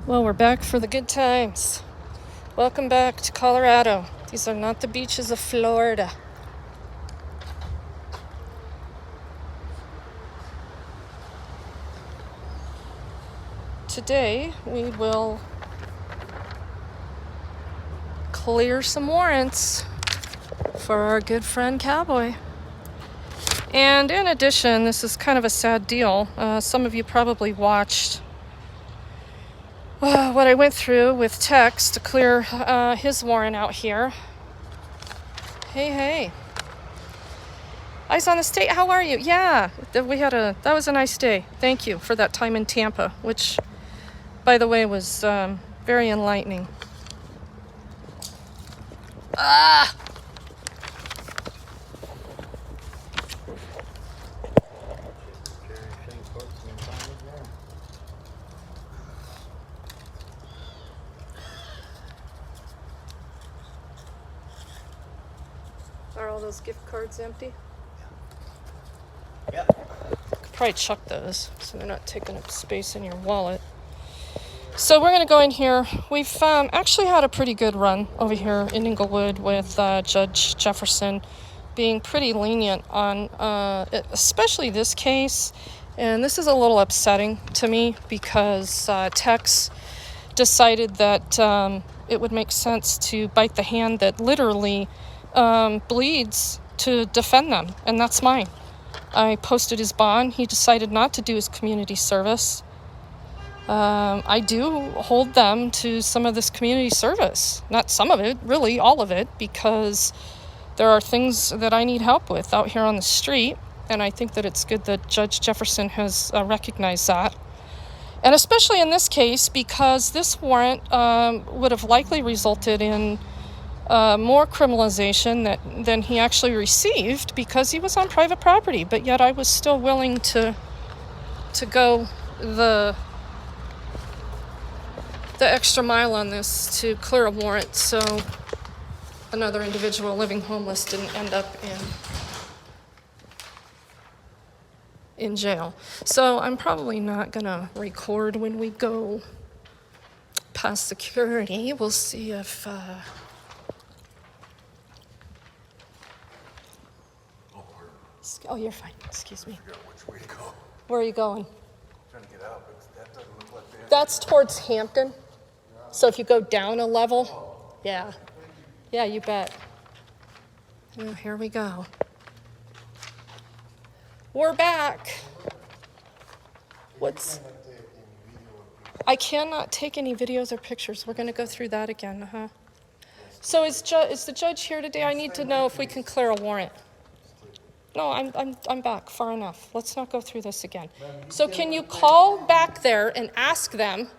Well, we're back for the good times. Welcome back to Colorado. These are not the beaches of Florida. Today, we will clear some warrants for our good friend Cowboy. And in addition, this is kind of a sad deal. Some of you probably watched what I went through with Tex to clear his warrant out here. Hey. Eyes on the State, how are you? Yeah, that was a nice day. Thank you for that time in Tampa, which, by the way, was very enlightening. Are all those gift cards empty? Yeah. Could probably chuck those so they're not taking up space in your wallet. So we're going to go in here. We've actually had a pretty good run over here in Englewood with Judge Jefferson being pretty lenient on especially this case. And this is a little upsetting to me because Tex decided that it would make sense to bite the hand that literally bleeds to defend them, and that's mine. I posted his bond. He decided not to do his community service. I do hold them to some of this community service. Not some of it, really all of it, because there are things that I need help with out here on the street, and I think that it's good that Judge Jefferson has recognized that. And especially in this case, because this warrant would have likely resulted in more criminalization than he actually received because he was on private property. But yet I was still willing to go the extra mile on this to clear a warrant so another individual living homeless didn't end up in jail. So I'm probably not gonna record when we go past security. We'll see if oh, you're fine. Excuse me. Figure out which way to go. Where are you going? Trying to get out, but that doesn't look like the end. That's towards Hampton. So if you go down a level, yeah. Yeah, you bet. Oh, here we go. We're back. I cannot take any videos or pictures. We're going to go through that again, huh? So is the judge here today? I need to know if we can clear a warrant. No, I'm back far enough. Let's not go through this again. So can you call back there and ask them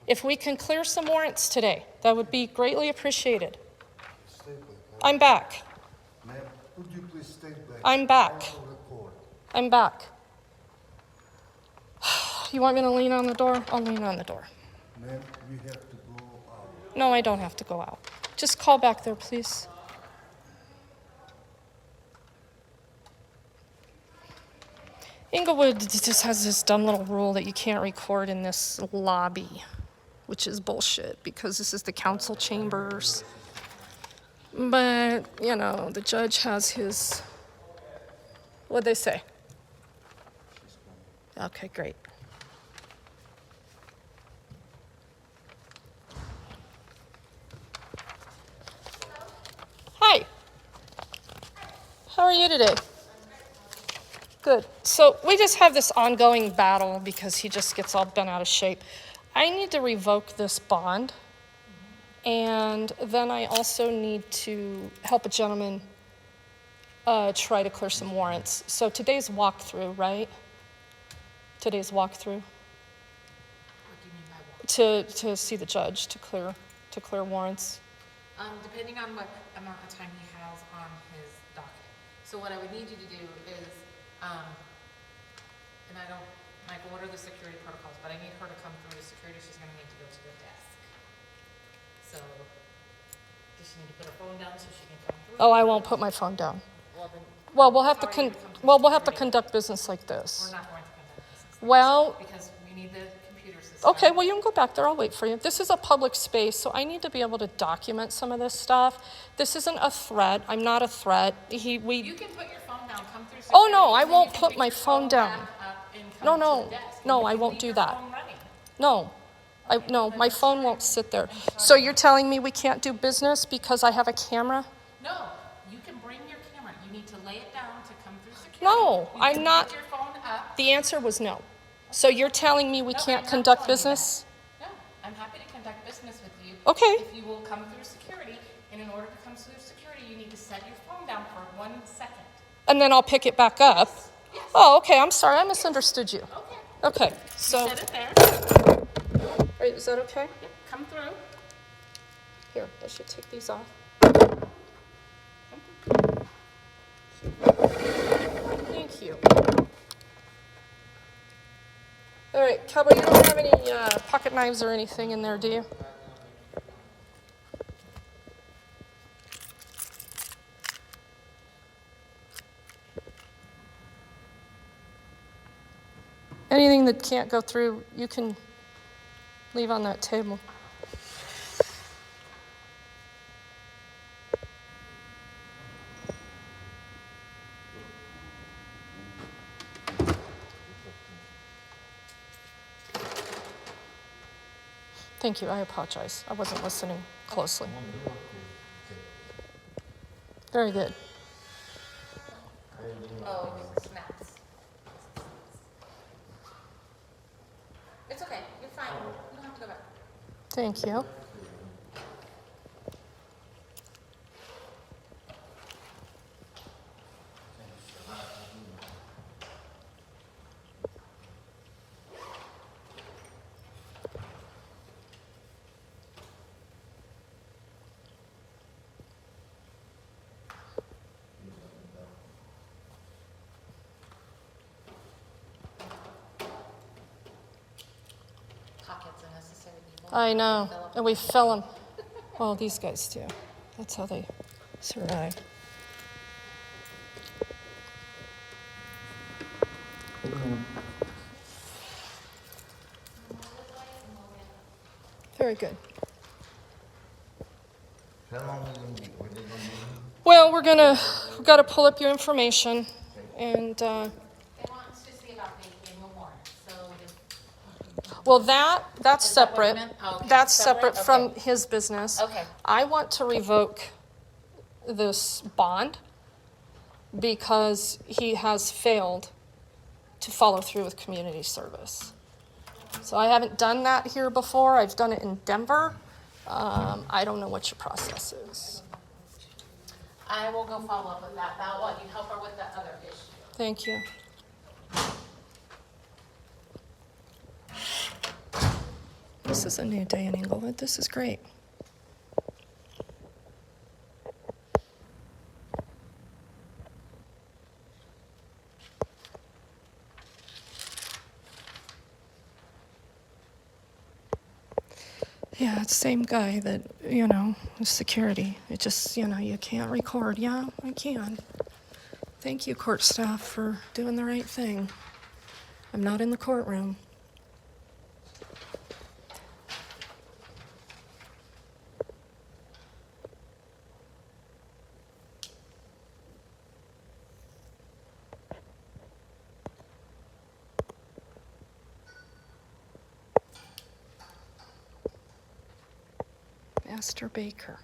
if we can clear some warrants today? That would be greatly appreciated. I'm back. Ma'am, would you please stay back? I'm back. I'm back. You want me to lean on the door? I'll lean on the door. Ma'am, you have to go out. No, I don't have to go out. Just call back there, please. Englewood just has this dumb little rule that you can't record in this lobby, which is bullshit because this is the council chambers. But, you know, the judge has his, what'd they say? Okay, great. Hi. How are you today? Good. So we just have this ongoing battle because he just gets all bent out of shape. I need to revoke this bond. And then I also need to help a gentleman try to clear some warrants. So today's walkthrough, right? Today's walkthrough. What do you mean by what? To see the judge to clear warrants. Depending on what amount of time he has on his docket. So what I would need you to do is, and I don't, like, what are the security protocols, but I need her to come through the security, she's gonna need to go to the desk. So, does she need to put her phone down so she can come through? Oh, I won't put my phone down. Well, then, Well, we'll have to how are you gonna come to the conduct business like We're this. not going to conduct business. Well, Because we need the computer computer system. Okay, well, you can go back there. I'll wait for you. This is a public space, so I need to be able to document some of this stuff. This isn't a threat. I'm not a threat. You can put your phone down, come through security. Oh, no, I and then won't you can put pick my your phone down. back up and No, come to no, the desk. no, And I you won't leave do your that. phone running. No. No, my phone won't sit there. So you're telling me we can't do business because I have a camera? No, you can bring your camera. You need to lay it down to come through security. No, You I'm can not. Pick your phone up. The answer was no. So you're telling me we No, can't I'm not conduct telling you business? that. No, I'm happy to conduct business with you. Okay. If you will come through security, and in order to come through security, you need to set your phone down for 1 second. And then I'll pick it back up? Yes. Oh, okay, I'm sorry, I misunderstood you. Okay. Okay, so, Set it there. is that okay? Yep, come through. Here, I should take these off. Thank you. All right, Cowboy, you don't have any pocket knives or anything in there, do you? Anything that can't go through, you can leave on that table. Thank you, I apologize. I wasn't listening closely. Very good. Oh, snaps. It's okay, you're fine. You don't have to go back. Thank you. Pockets are necessary evil. I know, Fill up and we fill them. Well, these guys do. That's how they survive. Very good. How long are they gonna be? Where they gonna be? Well, we've got to pull up your information, and They want us to see about the annual warrant, so well, that's Is that what you separate. meant? Oh, okay. That's Separate? separate from Okay. his business. Okay. I want to revoke this bond because he has failed to follow through with community service. So I haven't done that here before. I've done it in Denver. I don't know what your process is. I will go follow up with that. About what? You help her with that other issue. Thank you. This is a new day in Englewood. This is great. Yeah, it's the same guy that, was security. It just, you can't record. Yeah, I can. Thank you, court staff, for doing the right thing. I'm not in the courtroom. Master Baker.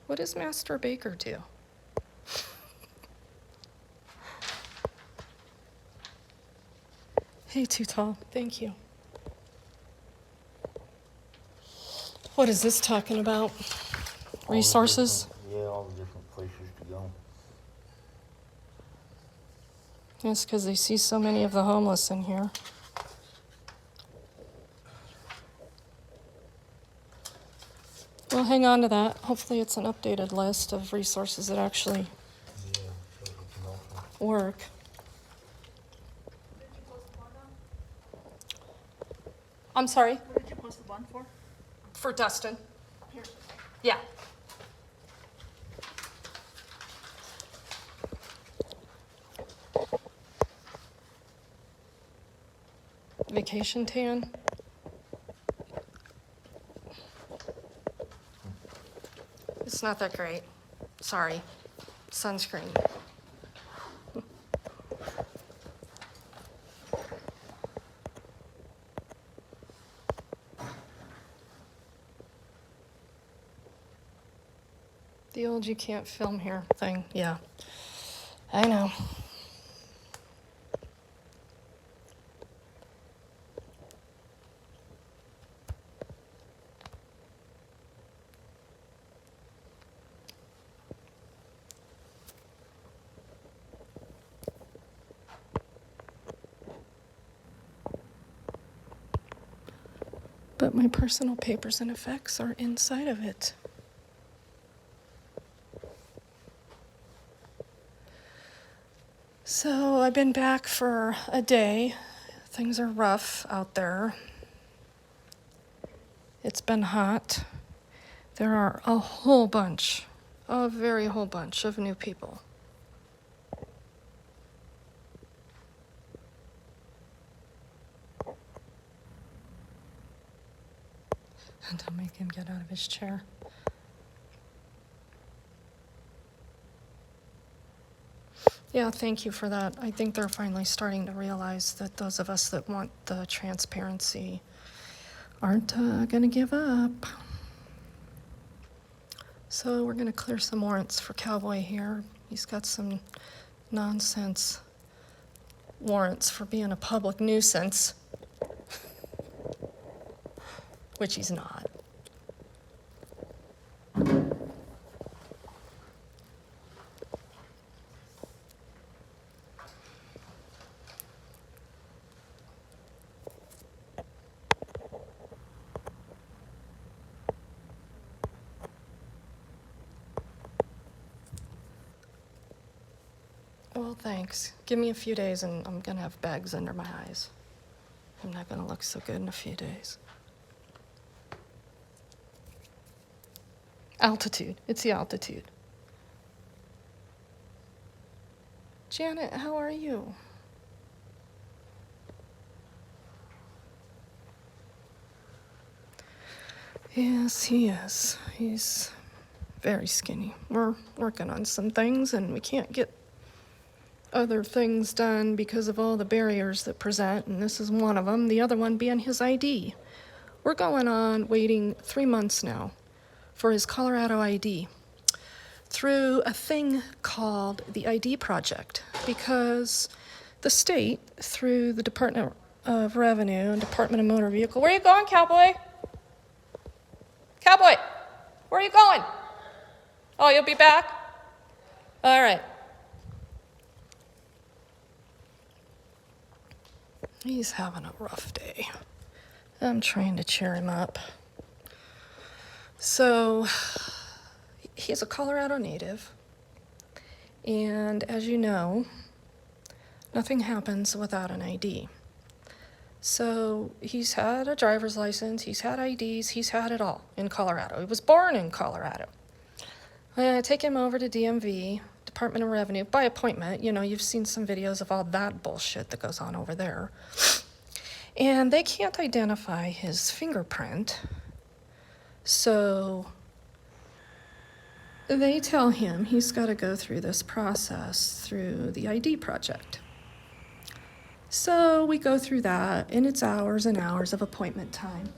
What does Master Baker do? Hey, Too Tall. Thank you. What is this talking about? Resources? All the different places to go. Yes, because they see so many of the homeless in here. Well, hang on to that. Hopefully it's an updated list of resources that actually work. I'm sorry? What did you post the bond for? For Dustin. Here. Yeah. Vacation tan. It's not that great. Sorry. Sunscreen. The old you can't film here thing. Yeah. I know. But my personal papers and effects are inside of it. So I've been back for a day. Things are rough out there. It's been hot. There are a very whole bunch of new people. And don't make him get out of his chair. Yeah, thank you for that. I think they're finally starting to realize that those of us that want the transparency aren't going to give up. So we're going to clear some warrants for Cowboy here. He's got some nonsense warrants for being a public nuisance, which he's not. Well, thanks. Give me a few days and I'm gonna have bags under my eyes. I'm not gonna look so good in a few days. Altitude. It's the altitude. Janet, how are you? Yes, he is. He's very skinny. We're working on some things and we can't get other things done because of all the barriers that present, and this is one of them, the other one being his ID. We're going on waiting 3 months now for his Colorado ID through a thing called the ID Project, because the state, through the Department of Revenue and Department of Motor Vehicle, where are you going, Cowboy? Cowboy, where are you going? Oh, you'll be back? All right. He's having a rough day. I'm trying to cheer him up. So, he's a Colorado native. And as you know, nothing happens without an ID. So, he's had a driver's license, he's had IDs, he's had it all in Colorado. He was born in Colorado. I take him over to DMV, Department of Revenue, by appointment. You know, you've seen some videos of all that bullshit that goes on over there. And they can't identify his fingerprint. So they tell him he's got to go through this process through the ID Project. So we go through that, and it's hours and hours of appointment time.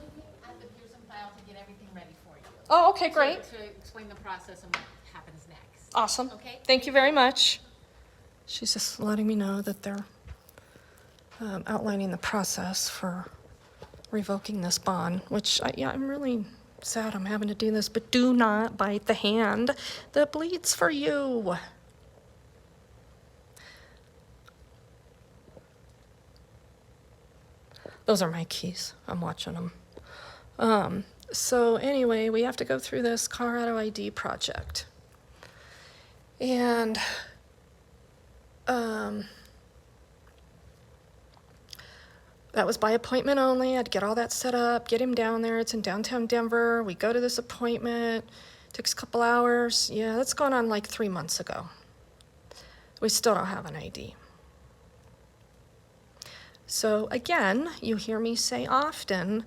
I have here's some file to get everything ready for you. Oh, okay, great. To explain the process and what happens next. Awesome. Okay. Thank you very much. She's just letting me know that they're outlining the process for revoking this bond, which I'm really sad I'm having to do this, but do not bite the hand that bleeds for you. Those are my keys. I'm watching them. So anyway, we have to go through this Colorado ID Project. And that was by appointment only. I had to get all that set up, get him down there. It's in downtown Denver. We go to this appointment. Takes a couple hours. Yeah, that's gone on like 3 months ago. We still don't have an ID. So again, you hear me say often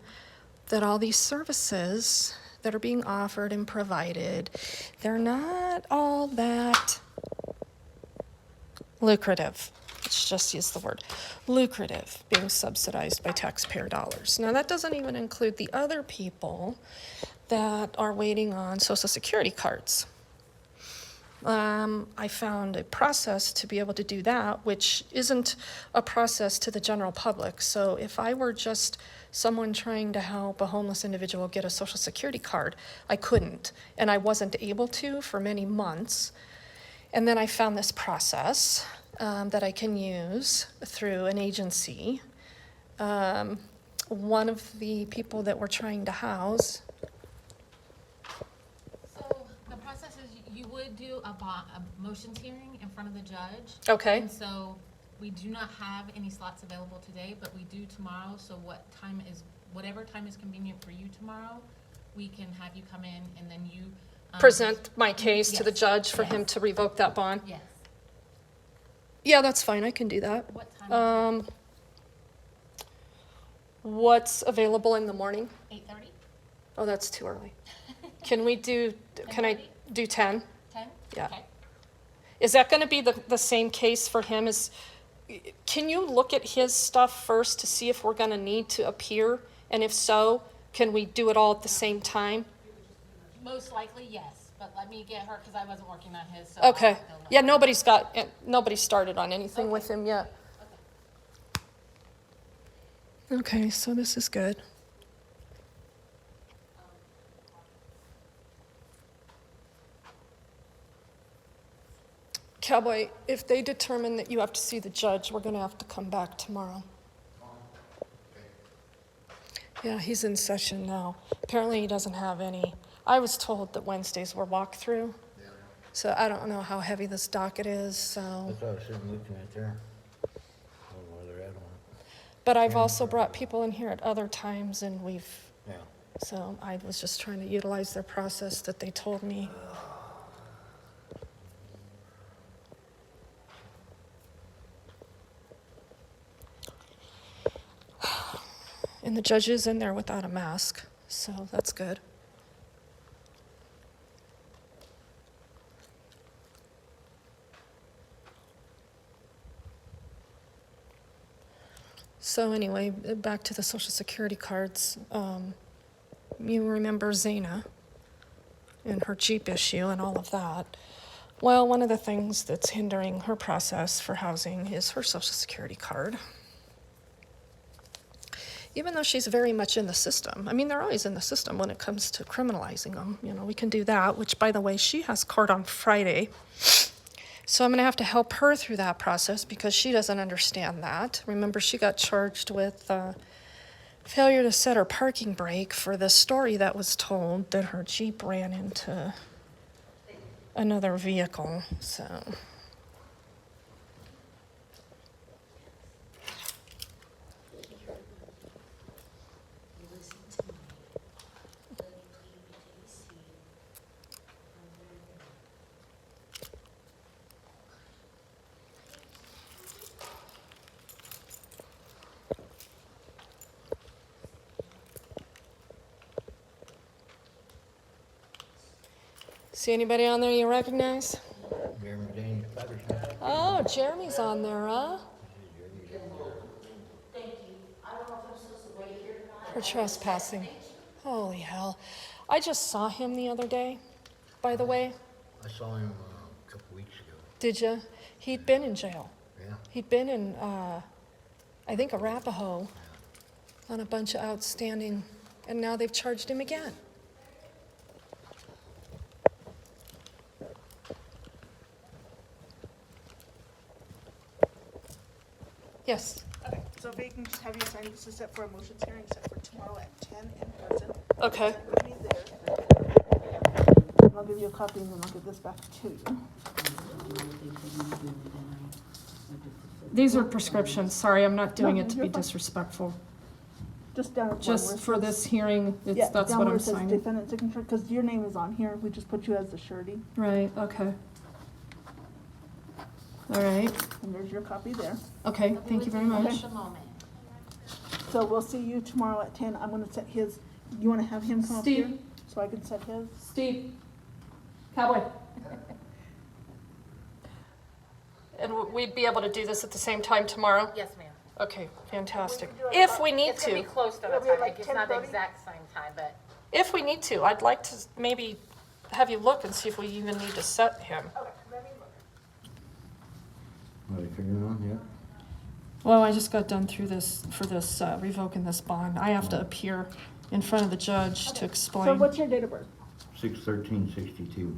that all these services that are being offered and provided, they're not all that lucrative. Let's just use the word lucrative, being subsidized by taxpayer dollars. Now, that doesn't even include the other people that are waiting on Social Security cards. I found a process to be able to do that, which isn't a process to the general public. So if I were just someone trying to help a homeless individual get a Social Security card, I couldn't, and I wasn't able to for many months. And then I found this process that I can use through an agency. One of the people that we're trying to house. So the process is you would do a motions hearing in front of the judge. Okay. And so we do not have any slots available today, but we do tomorrow. So whatever time is convenient for you tomorrow, we can have you come in and then you Present my case to the Yes. judge for Yes. him to revoke that bond? Yes. Yeah, that's fine, I can do that. What time? What's available in the morning? 8:30? Oh, that's too early. Can I do 10? 10? Yeah. Okay. Is that gonna be the same case for him as, can you look at his stuff first to see if we're gonna need to appear? And if so, can we do it all at the same time? Most likely, yes, but let me get her, because I wasn't working on his, so. Okay, I'll let yeah, her. nobody started on anything with him yet. Okay, so this is good. Cowboy, if they determine that you have to see the judge, we're gonna have to come back tomorrow. Yeah, he's in session now. Apparently he doesn't have any. I was told that Wednesdays were walkthrough. So I don't know how heavy this docket is, so. That's what I was sitting looking at there. I don't know where they're at on it. But I've also brought people in here at other times and Yeah. so I was just trying to utilize their process that they told me. And the judge is in there without a mask, so that's good. So anyway, back to the Social Security cards. You remember Zaina and her Jeep issue and all of that. Well, one of the things that's hindering her process for housing is her Social Security card. Even though she's very much in the system. I mean, they're always in the system when it comes to criminalizing them. You know, we can do that, which, by the way, she has court on Friday. So I'm going to have to help her through that process because she doesn't understand that. Remember, she got charged with failure to set her parking brake for the story that was told that her Jeep ran into another vehicle. So. See anybody on there you recognize? Jeremy Daniels Patterson. Oh, Jeremy's on there, huh? Thank you. I don't know if I'm supposed to wait here tonight. For trespassing. Holy hell. I just saw him the other day, by the way. I saw him a couple weeks ago. Did you? He'd been in jail. Yeah. He'd been in, I think, Arapahoe on a bunch of outstanding, and now they've charged him again. Yes. Okay, so if they can just have you sign, this is set for a motions hearing, set for tomorrow at 10 in person. Okay. Meet me there. And I'll give you a copy and then I'll give this back to you. These are prescriptions. Sorry, I'm not doing No, it to you're be fine. disrespectful. Just down at the Just bottom for where it this says- hearing, Yeah, that's down what where I'm it says signing. defendant signature, because your name is on here, we just put you as the surety, Right, okay. All right, and there's your copy there. okay, thank you very much. Just a moment. So we'll see you tomorrow at 10. I'm gonna set his, you wanna have him come up here? Steve, so I can set his. Steve, Cowboy. And we'd be able to do this at the same time tomorrow? Yes, ma'am. Okay, fantastic. We can do it If we need It's gonna be to, close to It'll the be time, like like, it's not the 10:30? exact same time, but if we need to, I'd like to maybe have you look and see if we even need to set him. Okay, let me look. What are you figuring on yet? Well, I just got done through this, for this, revoking this bond. I have to appear in front of the judge to So explain. what's your date of birth? 6/13/62.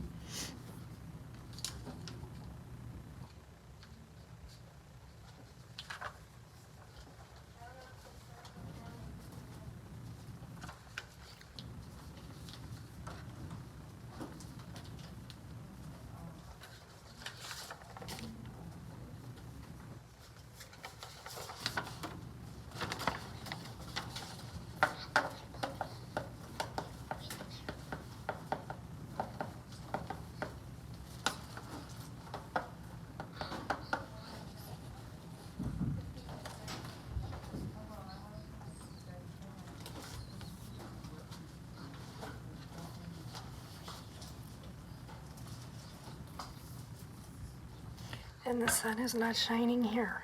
And the sun is not shining here.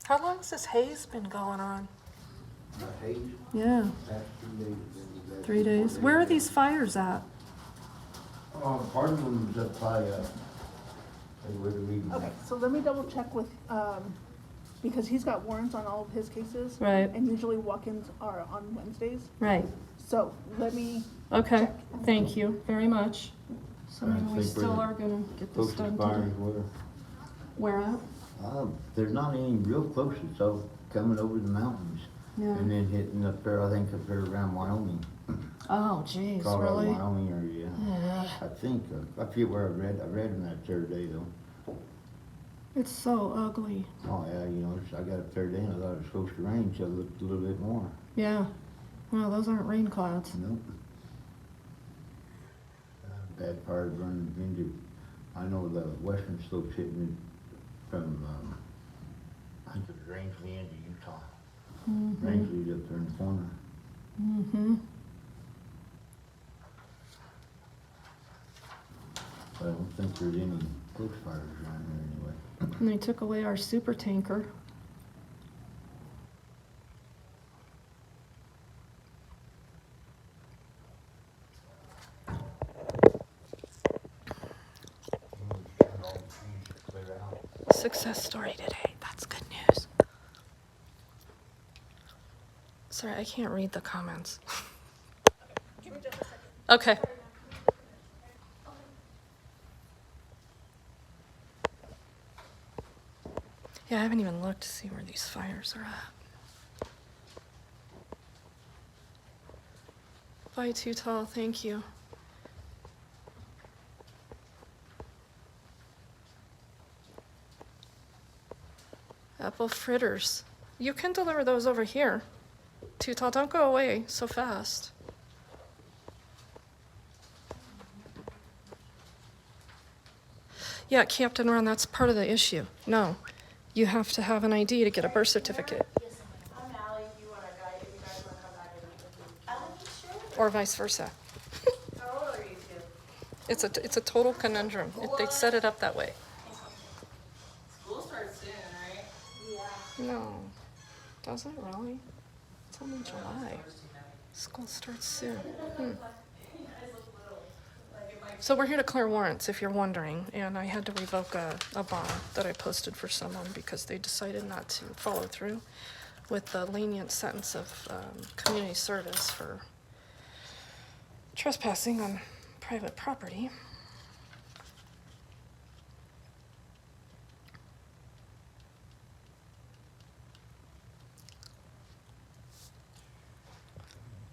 How long has this haze been going on? Haze, Yeah, past 2 days. then we got 3 days. Where are these fires at? Part of them is up by, where the reading. Okay, so let me double check with, because he's got warrants on all of his cases. Right. And usually walk-ins are on Wednesdays. Right. So let me, Okay, thank you very much. So maybe we think still we're are gonna get this Closest done fires today. were. Where at? There's not any real close, it's all coming over the mountains. Yeah. And then hitting up there, I think up there around Wyoming. Oh, geez, Colorado, really? Wyoming area. Yeah. I think, I forget where I read them that third day though. It's so ugly. Oh yeah, I got up there then, I thought it was supposed to rain, so it looked a little bit more. Yeah. Well, those aren't rain clouds. Nope. Bad fires running into, I know the western slope's hitting from, I think it's Rangeley into Utah. Mm-hmm. Rangeley's up there in the corner. Mm-hmm. But I don't think there's any close fires around here anyway. And they took away our super tanker. Success story today. That's good news. Sorry, I can't read the comments. give me just a second. Okay. Yeah, I haven't even looked to see where these fires are at. Bye, Too Tall. Thank you. Apple fritters. You can deliver those over here. Too Tall, don't go away so fast. Yeah, Captain Ron, that's part of the issue. No, you have to have an ID to get a birth certificate, I'm Ally, if you wanna guide, if you guys wanna come back and meet with me. Ally, sure. or vice versa. How old are you two? It's a total conundrum. They set it up that way. school starts soon, right? Yeah. No, does it really? It's only July. School starts soon. So we're here to clear warrants, if you're wondering, and I had to revoke a bond that I posted for someone because they decided not to follow through with the lenient sentence of community service for trespassing on private property.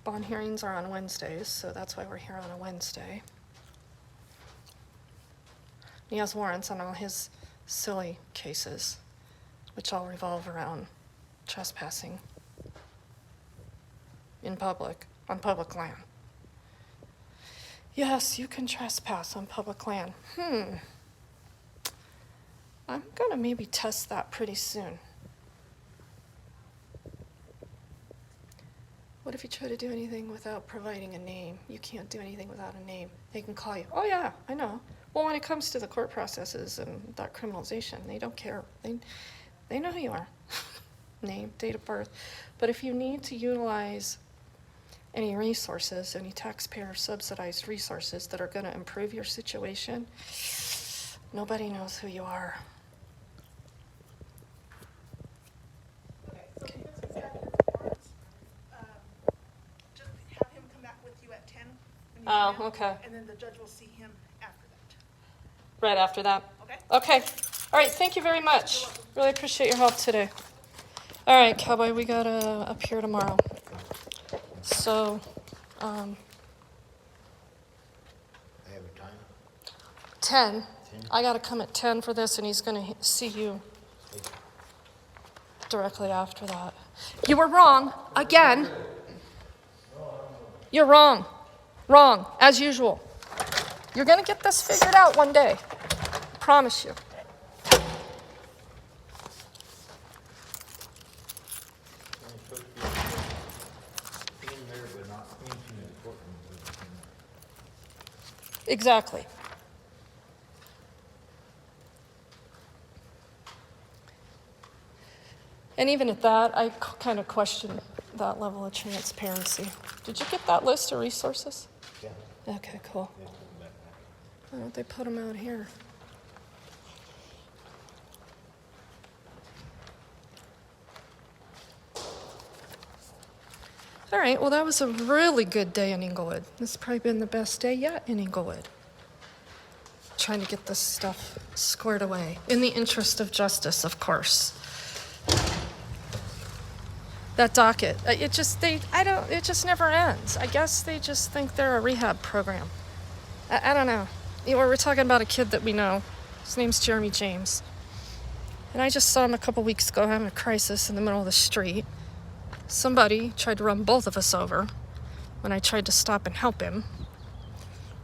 Bond hearings are on Wednesdays, so that's why we're here on a Wednesday. He has warrants on all his silly cases, which all revolve around trespassing in public, on public land. Yes, you can trespass on public land. I'm gonna maybe test that pretty soon. if you try to do anything without providing a name. You can't do anything without a name. They can call you. Oh yeah, I know. Well, when it comes to the court processes and that criminalization, they don't care. They know who you are. Name, date of birth. But if you need to utilize any resources, any taxpayer subsidized resources that are going to improve your situation, nobody knows who you are. Okay, so because he's got his warrants, just have him come back with you at 10. when you Oh, come in, okay. And then the judge will see him after that. Right after that. Okay? Okay. All right. Thank you very much. Really appreciate your help today. All right, Cowboy, we gotta appear tomorrow. So, I have a time. 10. 10? I gotta come at 10 for this, and he's gonna see you directly after that. You were wrong again. You're wrong. Wrong, as usual. You're gonna get this figured out one day. Promise you. In there, but not into the courtroom. Exactly. And even at that, I kind of question that level of transparency. Did you get that list of resources? Yeah. Okay, cool. They put them back. Why don't they put them out here? All right, well, that was a really good day in Englewood. This has probably been the best day yet in Englewood. Trying to get this stuff squared away in the interest of justice, of course. That docket, it just never ends. I guess they just think they're a rehab program. I don't know. You know, we're talking about a kid that we know. His name's Jeremy James. And I just saw him a couple weeks ago having a crisis in the middle of the street. Somebody tried to run both of us over when I tried to stop and help him.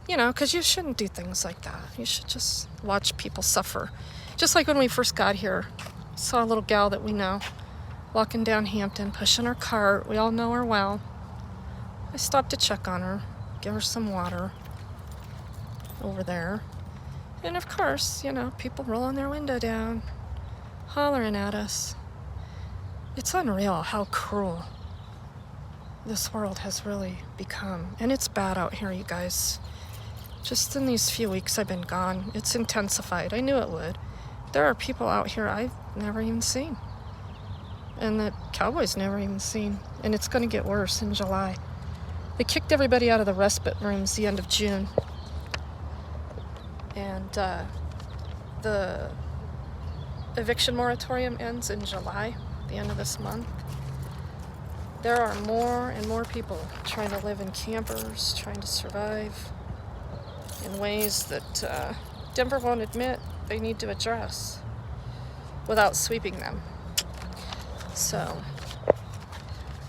You know, because you shouldn't do things like that. You should just watch people suffer. Just like when we first got here, saw a little gal that we know walking down Hampton, pushing her cart. We all know her well. I stopped to check on her, give her some water over there. And of course, you know, people rolling their window down, hollering at us. It's unreal how cruel this world has really become. And it's bad out here, you guys. Just in these few weeks I've been gone, it's intensified. I knew it would. There are people out here I've never even seen. And that Cowboy's never even seen. And it's going to get worse in July. They kicked everybody out of the respite rooms the end of June. And the eviction moratorium ends in July, the end of this month. There are more and more people trying to live in campers, trying to survive in ways that Denver won't admit they need to address without sweeping them. So,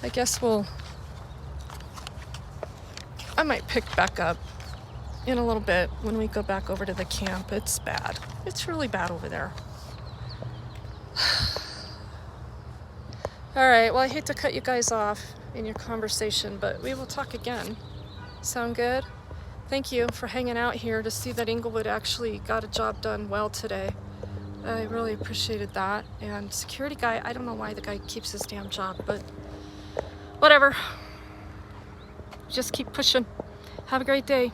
I guess I might pick back up in a little bit when we go back over to the camp. It's bad. It's really bad over there. All right, well, I hate to cut you guys off in your conversation, but we will talk again. Sound good? Thank you for hanging out here to see that Englewood actually got a job done well today. I really appreciated that. And security guy, I don't know why the guy keeps his damn job, but whatever. Just keep pushing. Have a great day.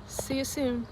See you soon.